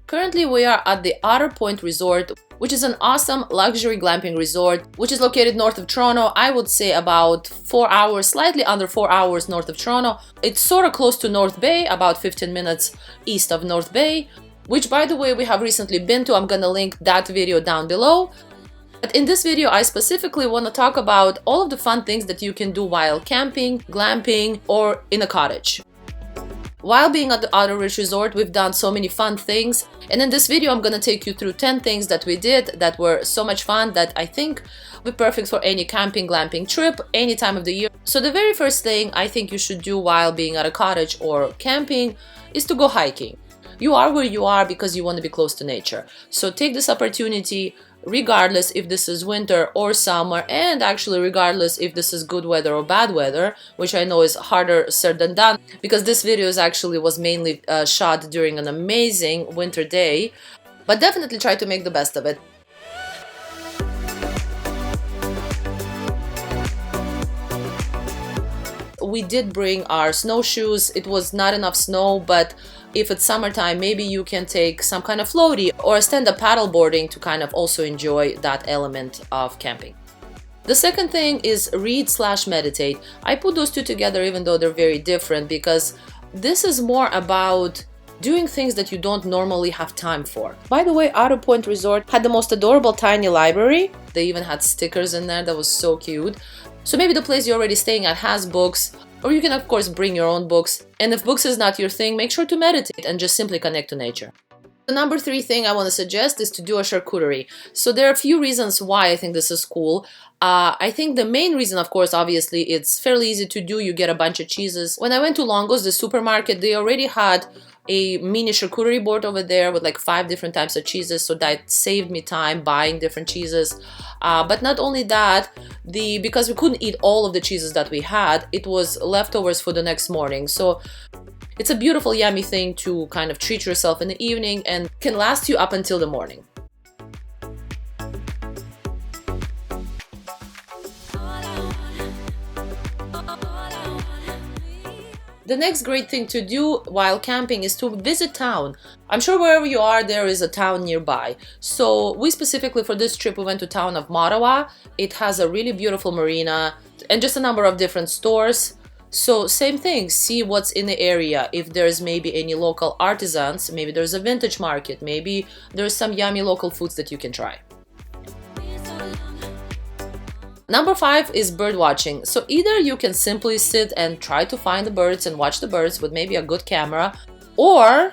Currently, we are at the Otter Pointe Resort, which is an awesome luxury glamping resort, which is located north of Toronto. I would say about 4 hours, slightly under 4 hours north of Toronto. It's sort of close to North Bay, about 15 minutes east of North Bay, which, by the way, we have recently been to. I'm gonna link that video down below. But in this video, I specifically want to talk about all of the fun things that you can do while camping, glamping, or in a cottage. While being at the Otter Ridge Resort, we've done so many fun things, and in this video I'm gonna take you through 10 things that we did that were so much fun that I think would be perfect for any camping, glamping trip, any time of the year. So the very first thing I think you should do while being at a cottage or camping is to go hiking. You are where you are because you want to be close to nature. So take this opportunity, regardless if this is winter or summer, and actually regardless if this is good weather or bad weather, which I know is harder said than done because this video was mainly shot during an amazing winter day, but definitely try to make the best of it. We did bring our snowshoes. It was not enough snow, but if it's summertime, maybe you can take some kind of floaty or a stand-up paddleboarding to kind of also enjoy that element of camping. The second thing is read/meditate. I put those two together even though they're very different because this is more about doing things that you don't normally have time for. By the way, Otter Pointe Resort had the most adorable tiny library. They even had stickers in there that was so cute. So maybe the place you're already staying at has books, or you can of course bring your own books. And if books is not your thing, make sure to meditate and just simply connect to nature. The number 3 thing I want to suggest is to do a charcuterie. So there are a few reasons why I think this is cool. I think the main reason, of course, obviously, it's fairly easy to do. You get a bunch of cheeses. When I went to Longo's, the supermarket, they already had a mini charcuterie board over there with like 5 different types of cheeses, so that saved me time buying different cheeses. But not only that, because we couldn't eat all of the cheeses that we had, it was leftovers for the next morning. So it's a beautiful, yummy thing to kind of treat yourself in the evening and can last you up until the morning. The next great thing to do while camping is to visit town. I'm sure wherever you are, there is a town nearby. So we specifically for this trip, we went to town of Ottawa. It has a really beautiful marina and just a number of different stores. So same thing, see what's in the area. If there's maybe any local artisans, maybe there's a vintage market, maybe there's some yummy local foods that you can try. Number 5 is bird watching. So either you can simply sit and try to find the birds and watch the birds with maybe a good camera, or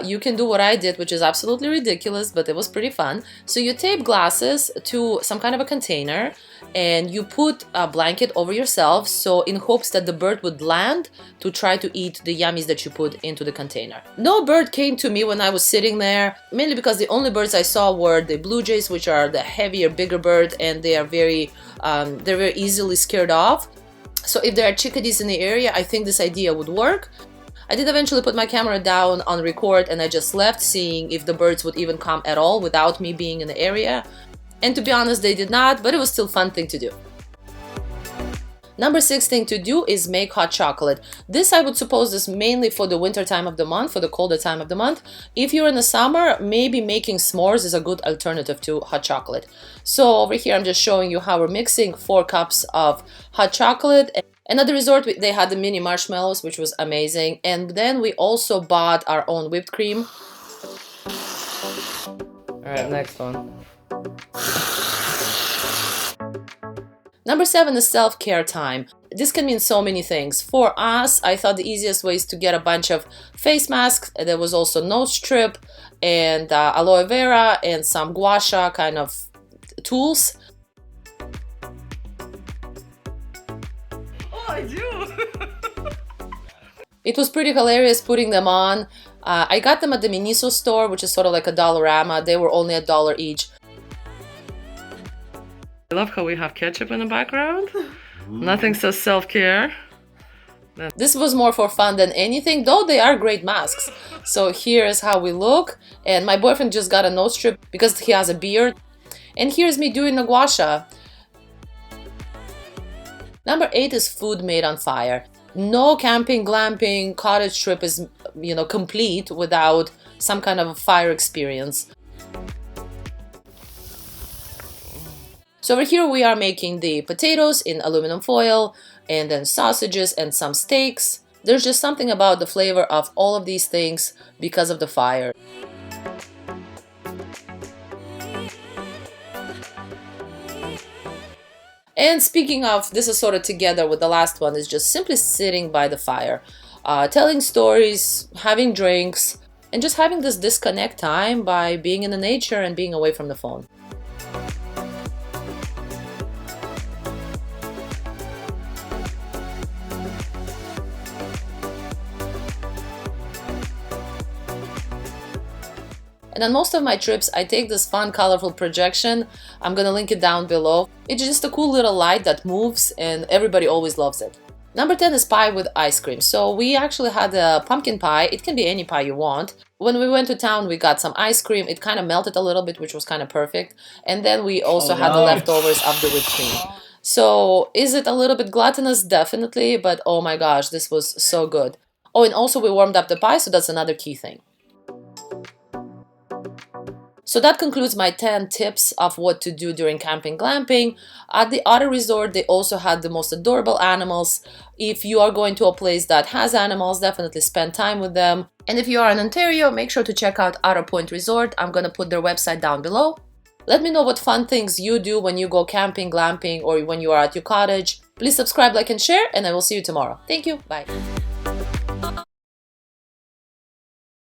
you can do what I did, which is absolutely ridiculous, but it was pretty fun. So you tape glasses to some kind of a container and you put a blanket over yourself, so in hopes that the bird would land to try to eat the yummies that you put into the container. No bird came to me when I was sitting there, mainly because the only birds I saw were the blue jays, which are the heavier, bigger bird, and they are very easily scared off. So if there are chickadees in the area, I think this idea would work. I did eventually put my camera down on record and I just left, seeing if the birds would even come at all without me being in the area. And to be honest, they did not, but it was still a fun thing to do. Number 6 thing to do is make hot chocolate. This I would suppose is mainly for the winter time of the month, for the colder time of the month. If you're in the summer, maybe making s'mores is a good alternative to hot chocolate. So over here I'm just showing you how we're mixing 4 cups of hot chocolate. And at the resort they had the mini marshmallows, which was amazing. And then we also bought our own whipped cream. Alright, next one. Number 7 is self-care time. This can mean so many things. For us, I thought the easiest way is to get a bunch of face masks. There was also nose strip and aloe vera and some gua sha kind of tools. Oh, I do! It was pretty hilarious putting them on. I got them at the Miniso store, which is sort of like a Dollarama. They were only $1 each. I love how we have ketchup in the background. Nothing says self-care. This was more for fun than anything, though they are great masks. So here's how we look. And my boyfriend just got a nose strip because he has a beard. And here's me doing the gua sha. Number 8 is food made on fire. No camping, glamping, cottage trip is, complete without some kind of a fire experience. So over here we are making the potatoes in aluminum foil, and then sausages and some steaks. There's just something about the flavor of all of these things because of the fire. And speaking of, this is sort of together with the last one, is just simply sitting by the fire, telling stories, having drinks, and just having this disconnect time by being in the nature and being away from the phone. And on most of my trips, I take this fun, colorful projection. I'm gonna link it down below. It's just a cool little light that moves, and everybody always loves it. Number 10 is pie with ice cream. So we actually had a pumpkin pie. It can be any pie you want. When we went to town, we got some ice cream. It kind of melted a little bit, which was kind of perfect. And then we also had the leftovers of the whipped cream. So is it a little bit gluttonous? Definitely, but oh my gosh, this was so good. Oh, and also we warmed up the pie, so that's another key thing. So that concludes my 10 tips of what to do during camping glamping. At the Otter Resort, they also had the most adorable animals. If you are going to a place that has animals, definitely spend time with them. And if you are in Ontario, make sure to check out Otter Pointe Resort. I'm gonna put their website down below. Let me know what fun things you do when you go camping, glamping, or when you are at your cottage. Please subscribe, like, and share, and I will see you tomorrow. Thank you. Bye.